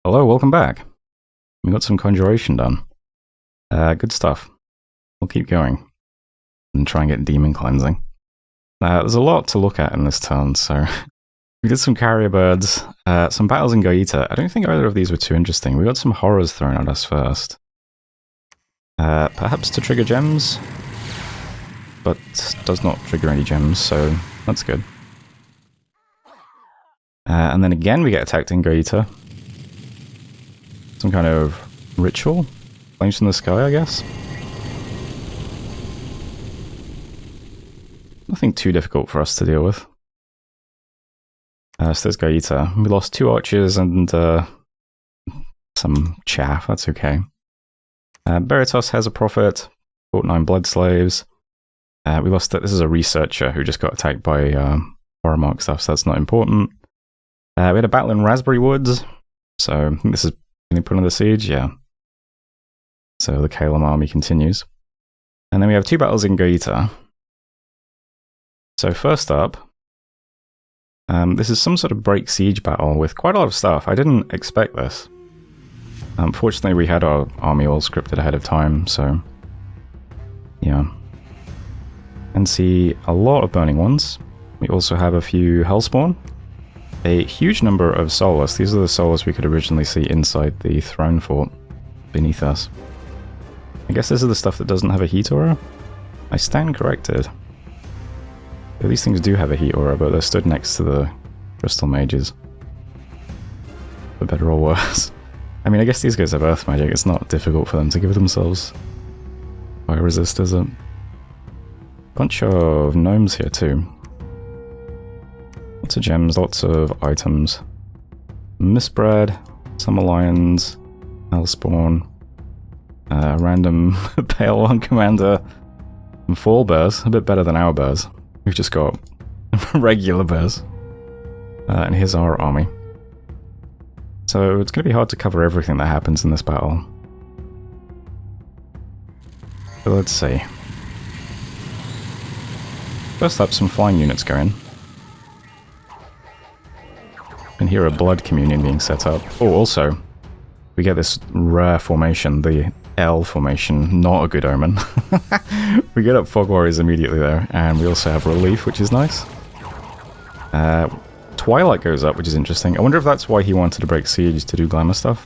Hello, welcome back. We got some conjuration done. Good stuff. We'll keep going and try and get demon cleansing. There's a lot to look at in this turn, so we did some carrier birds, some battles in Goita. I don't think either of these were too interesting. We got some horrors thrown at us first. Perhaps to trigger gems, but does not trigger any gems, so that's good. And then again we get attacked in Goita. Some kind of ritual? Flames from the sky, I guess? Nothing too difficult for us to deal with. So there's Goita. We lost 2 archers and some chaff, that's okay. Beritos has a prophet, fought 9 blood slaves. We lost that. This is a researcher who just got attacked by horror mark stuff, so that's not important. We had a battle in Raspberry Woods, so I think this is put under siege, yeah. So the Kalem army continues. And then we have 2 battles in Goita. So first up, this is some sort of break siege battle with quite a lot of stuff. I didn't expect this. Fortunately, we had our army all scripted ahead of time, so yeah. And see a lot of burning ones. We also have a few Hellspawn. A huge number of Soulless. These are the Soulless we could originally see inside the throne fort beneath us. I guess this is the stuff that doesn't have a heat aura? I stand corrected. These things do have a heat aura, but they're stood next to the crystal mages. For better or worse. I mean, I guess these guys have earth magic. It's not difficult for them to give themselves fire resist, is it? Bunch of gnomes here too. Lots of gems, lots of items. Misbred, Summer Lions, Hellspawn, random Pale One Commander, and Fall Bears, a bit better than our bears. We've just got regular bears. And here's our army. So it's going to be hard to cover everything that happens in this battle. So let's see. First up, some flying units go in. And here a blood communion being set up. Oh, also, we get this rare formation, the L formation, not a good omen. We get up Fog Warriors immediately there, and we also have relief, which is nice. Twilight goes up, which is interesting. I wonder if that's why he wanted to break siege to do glamour stuff.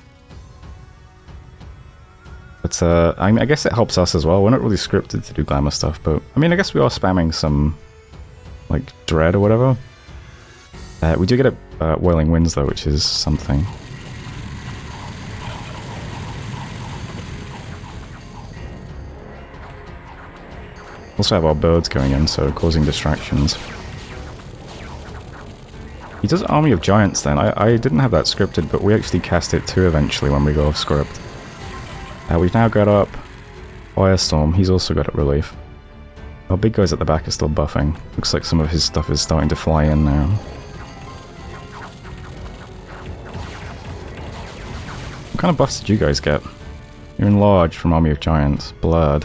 But I mean, I guess it helps us as well. We're not really scripted to do glamour stuff, but I mean, I guess we are spamming some like dread or whatever. We do get a Whirling Winds though, which is something. Also have our birds going in, so causing distractions. He does Army of Giants then. I didn't have that scripted, but we actually cast it too eventually when we go off script. We've now got up Firestorm. He's also got up relief. Our big guys at the back are still buffing. Looks like some of his stuff is starting to fly in now. What kind of buffs did you guys get? You're enlarged from Army of Giants. Blurred.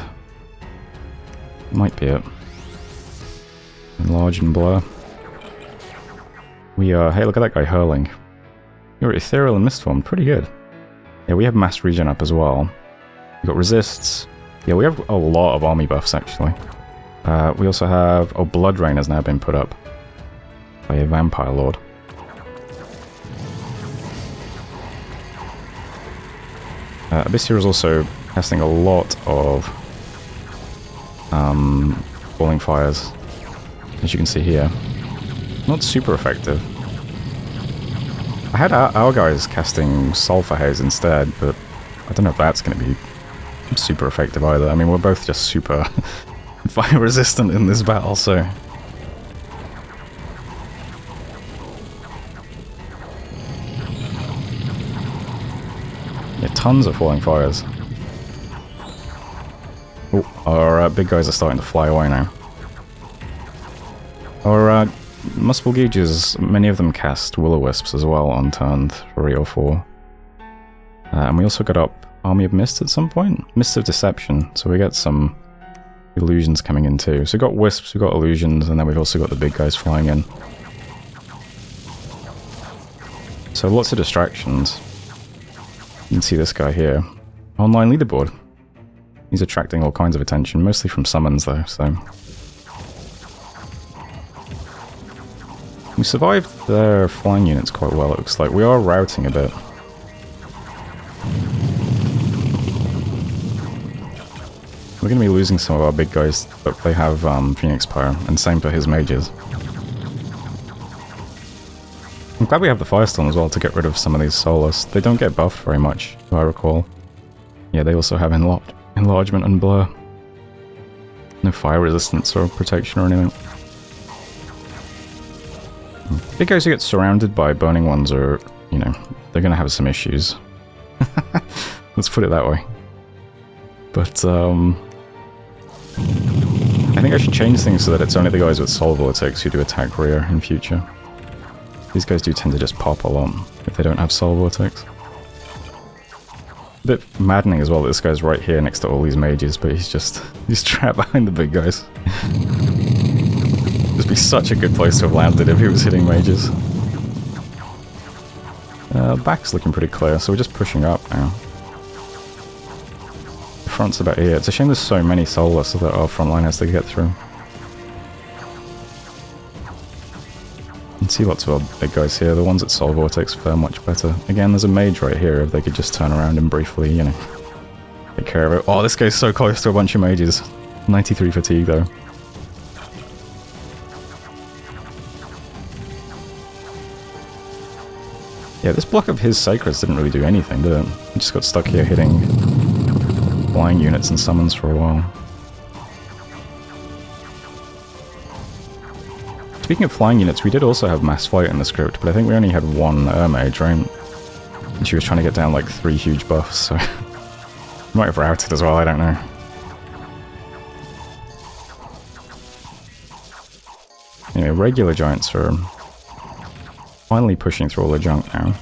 Might be it. Enlarge and blur. We are... Hey, look at that guy hurling. You're ethereal and mistformed. Pretty good. Yeah, we have mass regen up as well. We've got resists. Yeah, we have a lot of army buffs, actually. We also have... Oh, Blood Rain has now been put up by a Vampire Lord. Abyssir is also casting a lot of Falling Fires, as you can see here. Not super effective. I had our guys casting Sulphur Haze instead, but I don't know if that's going to be super effective either. I mean, we're both just super fire resistant in this battle, so... Yeah, tons of Falling Fires. Oh, our big guys are starting to fly away now. Our Muspel Gauges, many of them cast Will-O-Wisps as well on turn 3 or 4. And we also got up Army of Mist at some point. Mist of Deception, so we get some illusions coming in too. So we've got Wisps, we've got illusions, and then we've also got the big guys flying in. So lots of distractions. can see this guy here. Online leaderboard. He's attracting all kinds of attention, mostly from summons though, so... We survived their flying units quite well, it looks like. We are routing a bit. We're going to be losing some of our big guys, but they have Phoenix Pyre, and same for his mages. I'm glad we have the Firestorm as well to get rid of some of these Solus. They don't get buffed very much, if I recall. Yeah, they also have Enlargement and Blur. No fire resistance or protection or anything. Big guys who get surrounded by burning ones are, you know, they're going to have some issues. Let's put it that way. But, I think I should change things so that it's only the guys with Soul Vortex who do attack rear in future. These guys do tend to just pop a lot if they don't have Soul Vortex. A bit maddening as well that this guy's right here next to all these mages, but he's trapped behind the big guys. This would be such a good place to have landed if he was hitting mages. Back's looking pretty clear, so we're just pushing up now. The front's about here. It's a shame there's so many Solus that our front line has to get through. You can see lots of our big guys here. The ones at Soul Vortex fare much better. Again, there's a mage right here if they could just turn around and briefly, you know, take care of it. Oh, this guy's so close to a bunch of mages. 93 fatigue though. Yeah, this block of his Sacreds didn't really do anything, did it? He just got stuck here hitting flying units and summons for a while. Speaking of flying units, we did also have Mass Flight in the script, but I think we only had one Mage, right? And she was trying to get down like 3 huge buffs, so... might have routed as well, I don't know. Anyway, regular giants are finally pushing through all the junk now.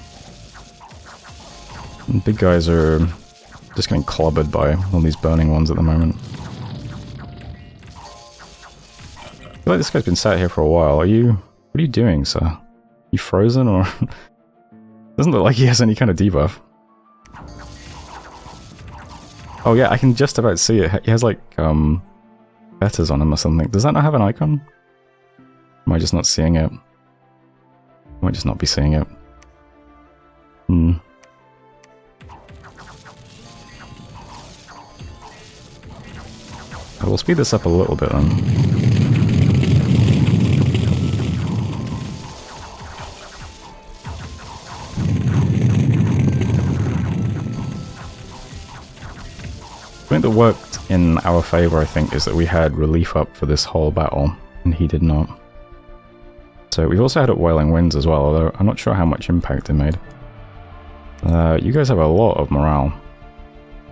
And big guys are just getting clobbered by all these burning ones at the moment. I feel like this guy's been sat here for a while. What are you doing, sir? You frozen, or... Doesn't look like he has any kind of debuff. Oh yeah, I can just about see it. He has like, fetters on him or something. Does that not have an icon? Am I just not seeing it? I might just not be seeing it. I will speed this up a little bit then. Something that worked in our favour, I think, is that we had relief up for this whole battle, and he did not. So we've also had up Wailing Winds as well, although I'm not sure how much impact it made. You guys have a lot of morale.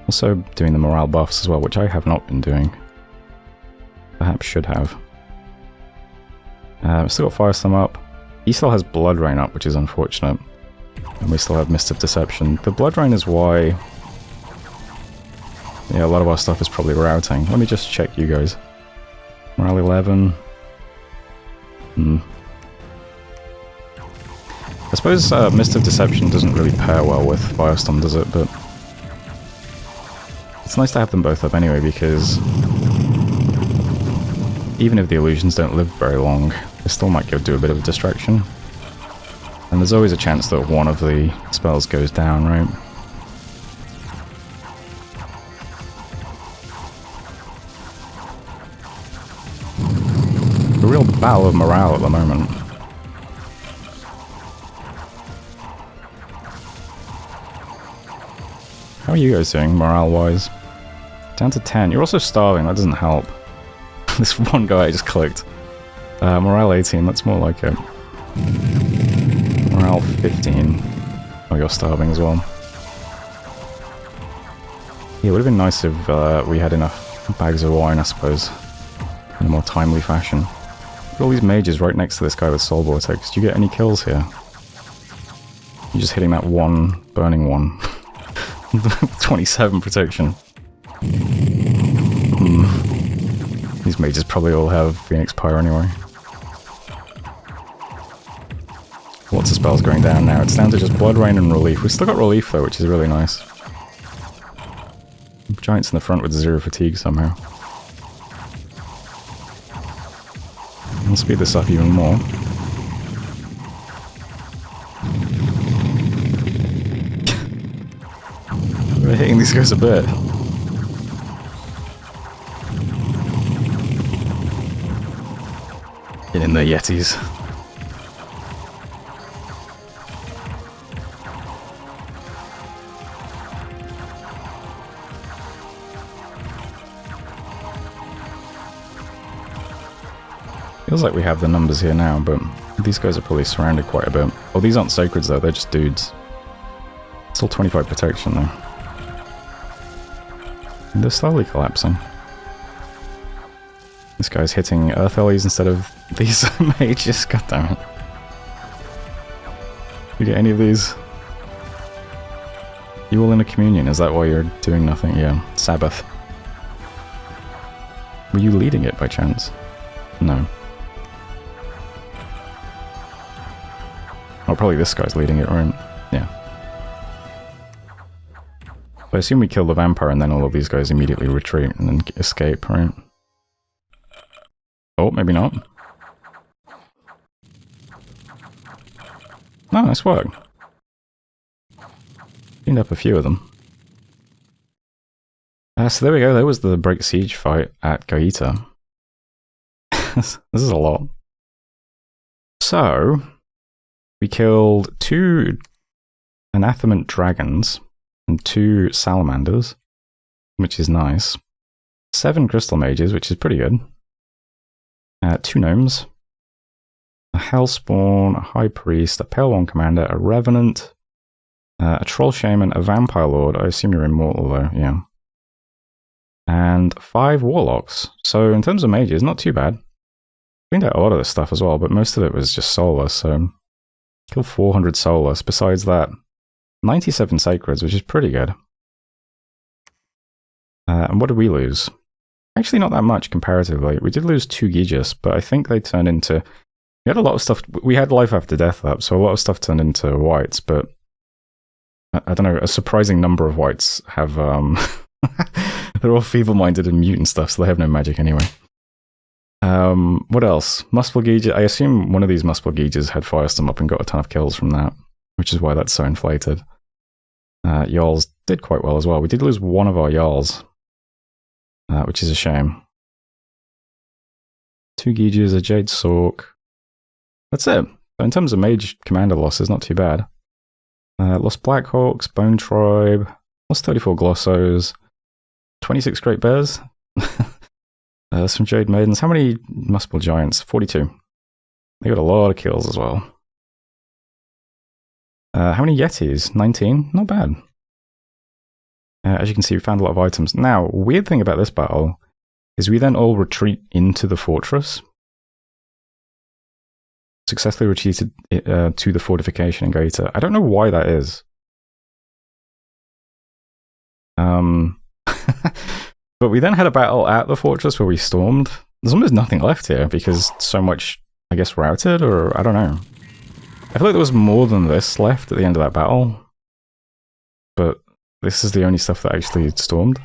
Also doing the morale buffs as well, which I have not been doing. Perhaps should have. We've still got Firestorm up. He still has Blood Rain up, which is unfortunate. And we still have Mist of Deception. The Blood Rain is why... yeah, a lot of our stuff is probably routing. Let me just check you guys. Morale 11. I suppose Mist of Deception doesn't really pair well with Firestorm, does it? But it's nice to have them both up anyway, because even if the illusions don't live very long, they still might go do a bit of a distraction. And there's always a chance that one of the spells goes down, right? A real battle of morale at the moment. How are you guys doing, morale-wise? Down to 10. You're also starving, that doesn't help. This one guy I just clicked. Morale 18, that's more like it. Morale 15. Oh, you're starving as well. Yeah, it would have been nice if we had enough bags of wine, I suppose. In a more timely fashion. Look at all these mages right next to this guy with Soul Vortex. Do you get any kills here? You're just hitting that one burning one. 27 protection. These mages probably all have Phoenix Pyre anyway. Lots of spells going down now. It's down to just Blood Rain and Relief. We've still got Relief though, which is really nice. Giants in the front with 0 fatigue somehow. I'll speed this up even more. We're hitting these guys a bit. Get in there, Yetis. Feels like we have the numbers here now, but these guys are probably surrounded quite a bit. Oh, these aren't sacreds though, they're just dudes. Still 25 protection though. And they're slowly collapsing. This guy's hitting Earth Ellies instead of these mages, goddammit. You get any of these? You all in a communion, is that why you're doing nothing? Yeah, Sabbath. Were you leading it by chance? No. Oh, probably this guy's leading it, right? Yeah. So I assume we kill the vampire and then all of these guys immediately retreat and then escape, right? Oh, maybe not. Oh, nice work. Cleaned up a few of them. So there we go, there was the Break Siege fight at Goita. This is a lot. So, we killed 2 Anathemant Dragons and 2 Salamanders, which is nice. 7 Crystal Mages, which is pretty good. 2 Gnomes. A Hellspawn, a High Priest, a Pale One Commander, a Revenant, a Troll Shaman, a Vampire Lord. I assume you're immortal though, yeah. And 5 Warlocks. So in terms of mages, not too bad. Cleaned out a lot of this stuff as well, but most of it was just Soulless, so... Killed 400 Soulless. Besides that, 97 Sacreds, which is pretty good. And what did we lose? Actually not that much comparatively. We did lose 2 Gigas, but I think they turned into... We had a lot of stuff... We had Life After Death up, so a lot of stuff turned into whites, but... I don't know, a surprising number of whites have... They're all feeble-minded and mutant stuff, so they have no magic anyway. What else? Muspel Gauges. I assume one of these Muspel Gauges had Firestorm up and got a ton of kills from that, which is why that's so inflated. Jarls did quite well as well. We did lose one of our Jarls, which is a shame. 2 Gauges, a Jade Sork. That's it. So in terms of mage commander losses, not too bad. Lost Blackhawks, Bone Tribe, lost 34 Glossos, 26 Great Bears. Some Jade Maidens. How many Muspel Giants? 42. They got a lot of kills as well. How many Yetis? 19? Not bad. As you can see, we found a lot of items. Now, weird thing about this battle is we then all retreat into the fortress. Successfully retreated to the fortification in Goita. I don't know why that is. But we then had a battle at the fortress where we stormed. There's almost nothing left here because so much, I guess, routed, or I don't know. I feel like there was more than this left at the end of that battle. But this is the only stuff that actually stormed.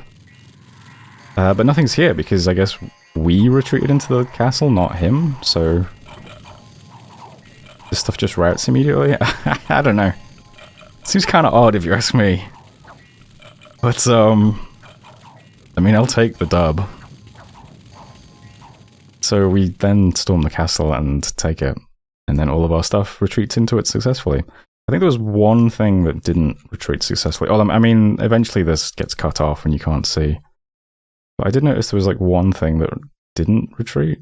But nothing's here because I guess we retreated into the castle, not him, so... This stuff just routes immediately? I don't know. Seems kind of odd if you ask me. But, I mean, I'll take the dub. So we then storm the castle and take it. And then all of our stuff retreats into it successfully. I think there was one thing that didn't retreat successfully. Oh, I mean, eventually this gets cut off and you can't see. But I did notice there was like one thing that didn't retreat.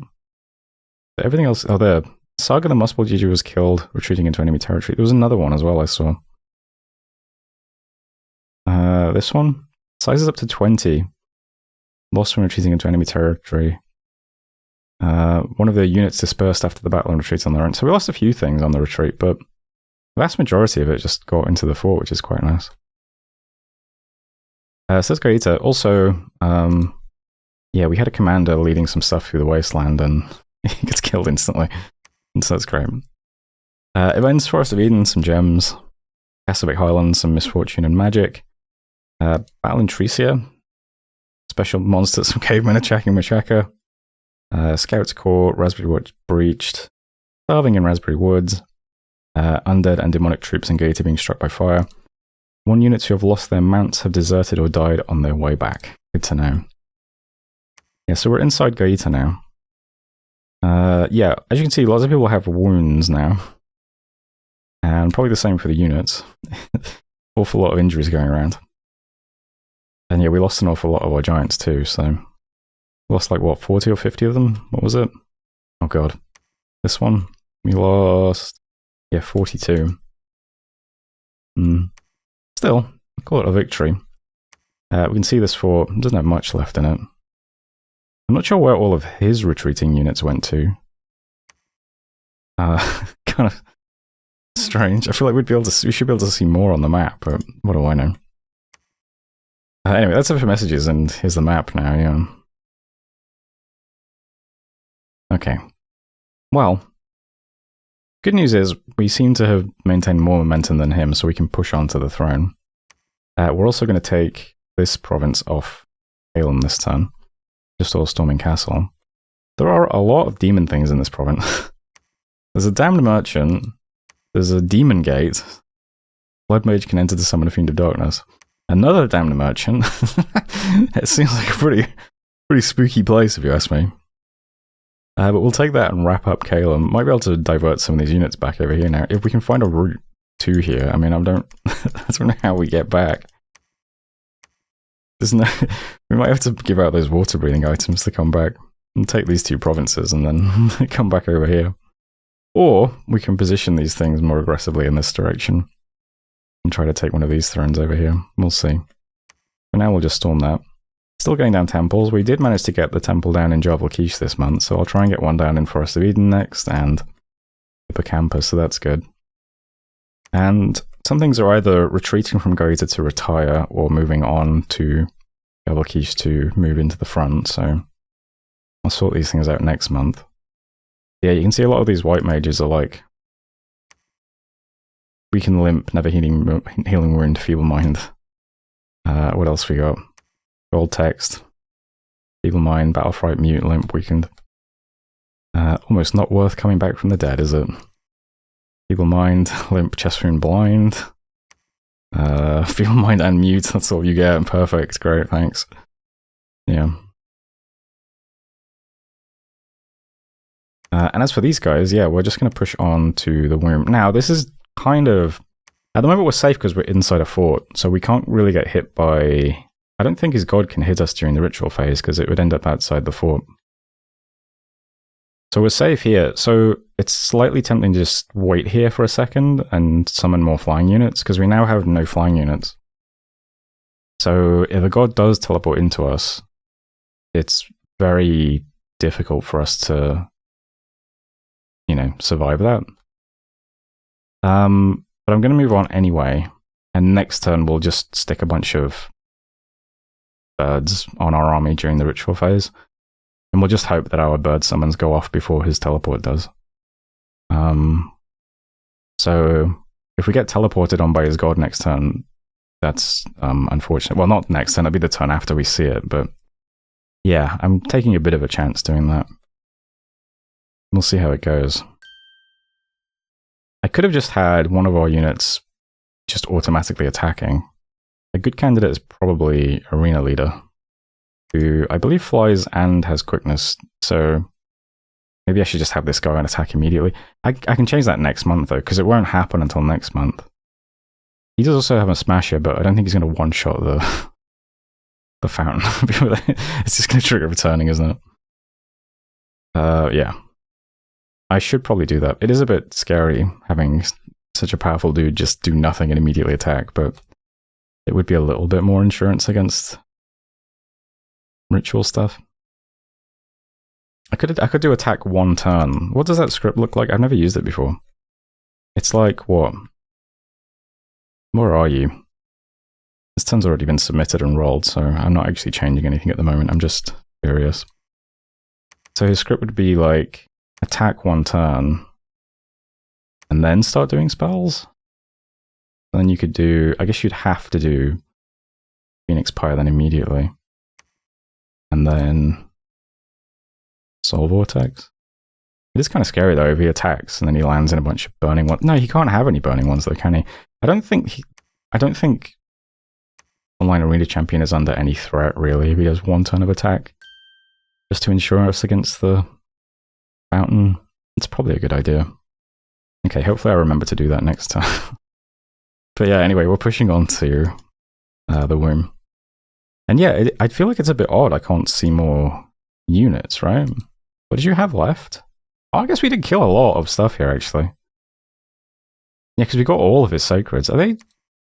But everything else... Oh, there. Saga the Muspel Gigi was killed, retreating into enemy territory. There was another one as well I saw. This one? Size is up to 20. Lost when retreating into enemy territory. One of the units dispersed after the battle and retreated on their own. So we lost a few things on the retreat, but the vast majority of it just got into the fort, which is quite nice. Says Goita. Also, yeah, we had a commander leading some stuff through the wasteland and he gets killed instantly. And so that's great. Events, Forest of Eden, some gems. Casabic Highlands, some misfortune and magic. Battle in Tricia. Special monsters, some cavemen attacking Machaka. Scouts Court, Raspberry Woods breached. Starving in Raspberry Woods. Undead and demonic troops in Goita being struck by fire. 1 units who have lost their mounts have deserted or died on their way back. Good to know. Yeah, so we're inside Goita now. Yeah, as you can see, lots of people have wounds now. And probably the same for the units. Awful lot of injuries going around. And yeah, we lost an awful lot of our giants too, so... Lost like, what, 40 or 50 of them? What was it? Oh god. This one? We lost... Yeah, 42. Still, I call it a victory. We can see this fort doesn't have much left in it. I'm not sure where all of his retreating units went to. Kind of strange. I feel like we should be able to see more on the map, but what do I know? Anyway, that's it for messages, and here's the map now, yeah. Okay. Well, good news is we seem to have maintained more momentum than him, so we can push on to the throne. We're also going to take this province off Calum this turn. Just all Storming Castle. There are a lot of demon things in this province. There's a Damned Merchant. There's a Demon Gate. Blood Mage can enter to summon a Fiend of Darkness. Another Damned Merchant. It seems like a pretty spooky place, if you ask me. But we'll take that and wrap up Calum. Might be able to divert some of these units back over here now. If we can find a route to here. I mean, I don't know how we get back. There's no... We might have to give out those water-breathing items to come back. And take these 2 provinces and then come back over here. Or we can position these things more aggressively in this direction. And try to take one of these thrones over here. We'll see. For now, we'll just storm that. Still going down temples. We did manage to get the temple down in Javalkish this month, so I'll try and get one down in Forest of Eden next, and Hippocampus, so that's good. And some things are either retreating from Goita to retire, or moving on to Javalkish to move into the front, so I'll sort these things out next month. Yeah, you can see a lot of these white mages are like Weaken Limp, Never Healing Wound, Feeble Mind. What else we got? Gold Text, Feeble Mind, Battle Fright, Mute, Limp, Weakened. Almost not worth coming back from the dead, is it? Feeble Mind, Limp, Chest Wound, Blind. Feeble Mind and Mute, that's all you get. Perfect, great, thanks. Yeah. And as for these guys, yeah, we're just going to push on to the womb. Now, this is kind of... At the moment, we're safe because we're inside a fort, so we can't really get hit by... I don't think his god can hit us during the ritual phase, because it would end up outside the fort. So we're safe here. So it's slightly tempting to just wait here for a second and summon more flying units, because we now have no flying units. So if a god does teleport into us, it's very difficult for us to... survive that. But I'm going to move on anyway, and next turn we'll just stick a bunch of birds on our army during the ritual phase, and we'll just hope that our bird summons go off before his teleport does. So if we get teleported on by his god next turn, that's unfortunate. Well, not next turn, it'll be the turn after we see it, but yeah, I'm taking a bit of a chance doing that. We'll see how it goes. I could have just had one of our units just automatically attacking. A good candidate is probably Arena Leader, who I believe flies and has quickness, so maybe I should just have this guy and attack immediately. I can change that next month though, because it won't happen until next month. He does also have a Smasher, but I don't think he's going to one-shot the fountain. It's just going to trigger returning, isn't it? Yeah. I should probably do that. It is a bit scary having such a powerful dude just do nothing and immediately attack, but it would be a little bit more insurance against ritual stuff. I could do attack one turn. What does that script look like? I've never used it before. It's like, what? Where are you? This turn's already been submitted and rolled, so I'm not actually changing anything at the moment. I'm just curious. So his script would be like, attack one turn, and then start doing spells. And then you could do, I guess you'd have to do Phoenix Pyre then immediately. And then Soul Vortex. It is kind of scary though if he attacks and then he lands in a bunch of burning ones. No, he can't have any burning ones though, can he? I don't think Online Arena Champion is under any threat really if he has one turn of attack. Just to ensure us against the fountain. It's probably a good idea. Okay, hopefully I remember to do that next time. But yeah, anyway, we're pushing on to the womb. And yeah, I feel like it's a bit odd I can't see more units, right? What did you have left? Oh, I guess we did kill a lot of stuff here, actually. Yeah, because we got all of his sacreds. Are they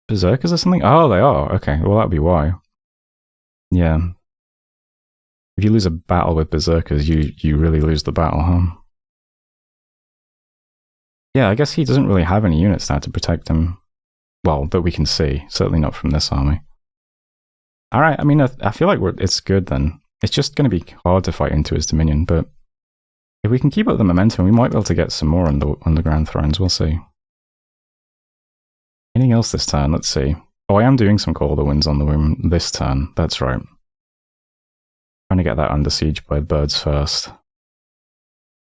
berserkers or something? Oh, they are. Okay, well, that'd be why. Yeah. If you lose a battle with berserkers, you really lose the battle, huh? Yeah, I guess he doesn't really have any units now to protect him. Well, that we can see. Certainly not from this army. Alright, I mean, I feel like it's good then. It's just going to be hard to fight into his dominion, but if we can keep up the momentum, we might be able to get some more underground thrones. We'll see. Anything else this turn? Let's see. Oh, I am doing some Call of the Winds on the womb this turn. That's right. Trying to get that under siege by birds first.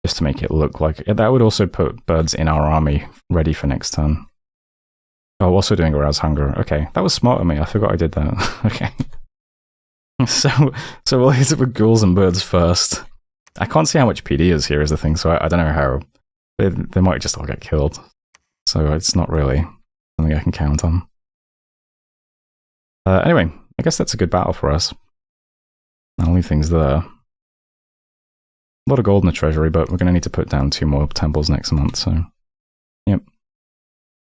Just to make it look like... that would also put birds in our army ready for next turn. Oh, also doing Arouse Hunger. Okay, that was smart of me. I forgot I did that. Okay. So we'll hit it with ghouls and birds first. I can't see how much PD is here is the thing, so I don't know how... They might just all get killed. So it's not really something I can count on. Anyway, I guess that's a good battle for us. I'll leave things there. A lot of gold in the treasury, but we're going to need to put down 2 more temples next month, so... Yep.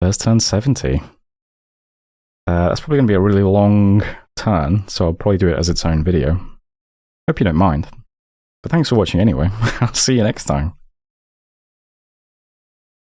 There's turn 70. That's probably going to be a really long turn, so I'll probably do it as its own video. Hope you don't mind. But thanks for watching anyway. I'll see you next time.